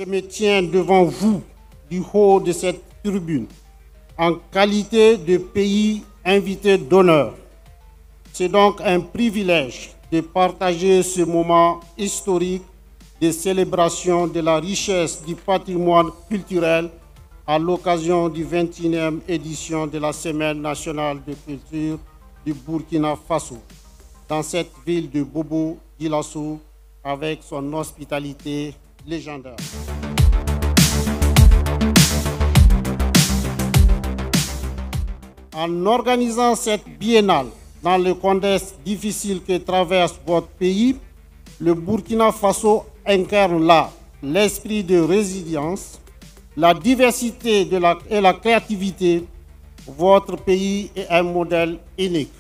je me tiens devant vous du haut de cette tribune en qualité de pays invité d'honneur. C'est donc un privilège de partager ce moment historique de célébration de la richesse du patrimoine culturel à l'occasion du 21e édition de la Semaine nationale de culture du Burkina Faso, dans cette ville de Bobo Dioulasso, avec son hospitalité légendaire. En organisant cette biennale dans le contexte difficile que traverse votre pays, le Burkina Faso incarne là l'esprit de résilience, la diversité et la créativité. Votre pays est un modèle unique,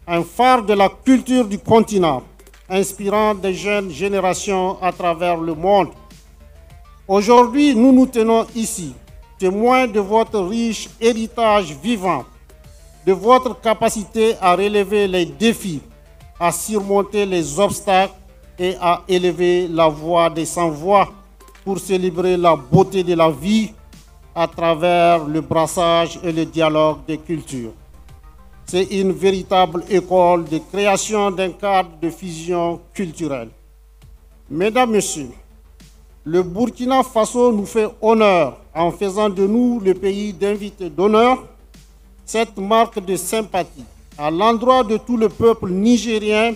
un phare de la culture du continent, inspirant des jeunes générations à travers le monde. Aujourd'hui, nous nous tenons ici, témoins de votre riche héritage vivant, de votre capacité à relever les défis, à surmonter les obstacles et à élever la voix des sans-voix pour célébrer la beauté de la vie à travers le brassage et le dialogue des cultures. C'est une véritable école de création d'un cadre de fusion culturelle. Mesdames, Messieurs, le Burkina Faso nous fait honneur en faisant de nous le pays d'invité d'honneur. Cette marque de sympathie à l'endroit de tout le peuple nigérien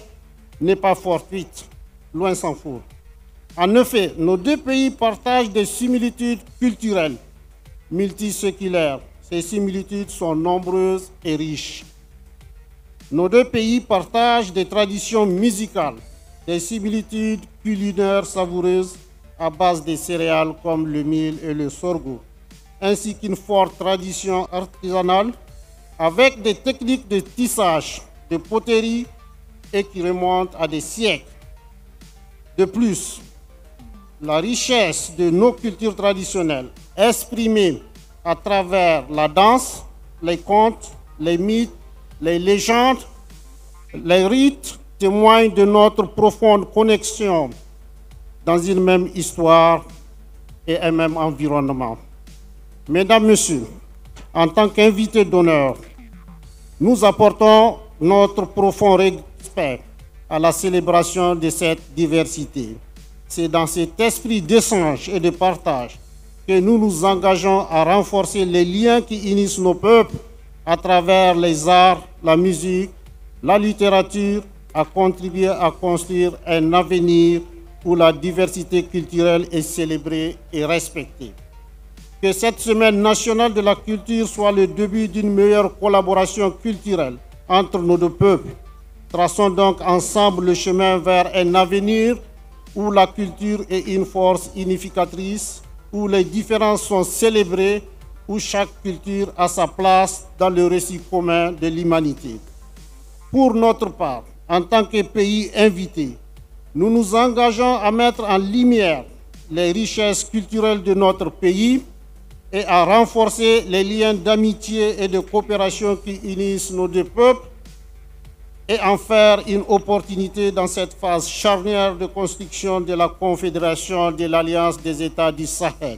n'est pas fortuite, loin s'en faut. En effet, nos deux pays partagent des similitudes culturelles multiséculaires. Ces similitudes sont nombreuses et riches. Nos deux pays partagent des traditions musicales, des similitudes culinaires savoureuses à base de céréales comme le mil et le sorgho, ainsi qu'une forte tradition artisanale avec des techniques de tissage, de poterie et qui remontent à des siècles. De plus, la richesse de nos cultures traditionnelles, exprimée à travers la danse, les contes, les mythes, les légendes, les rites, témoignent de notre profonde connexion dans une même histoire et un même environnement. Mesdames, Messieurs, en tant qu'invités d'honneur, nous apportons notre profond respect à la célébration de cette diversité. C'est dans cet esprit d'échange et de partage que nous nous engageons à renforcer les liens qui unissent nos peuples à travers les arts, la musique, la littérature, à contribuer à construire un avenir où la diversité culturelle est célébrée et respectée. Que cette Semaine nationale de la culture soit le début d'une meilleure collaboration culturelle entre nos deux peuples. Traçons donc ensemble le chemin vers un avenir où la culture est une force unificatrice, où les différences sont célébrées, où chaque culture a sa place dans le récit commun de l'humanité. Pour notre part, en tant que pays invité, nous nous engageons à mettre en lumière les richesses culturelles de notre pays et à renforcer les liens d'amitié et de coopération qui unissent nos deux peuples et en faire une opportunité dans cette phase charnière de construction de la Confédération de l'Alliance des États du Sahel.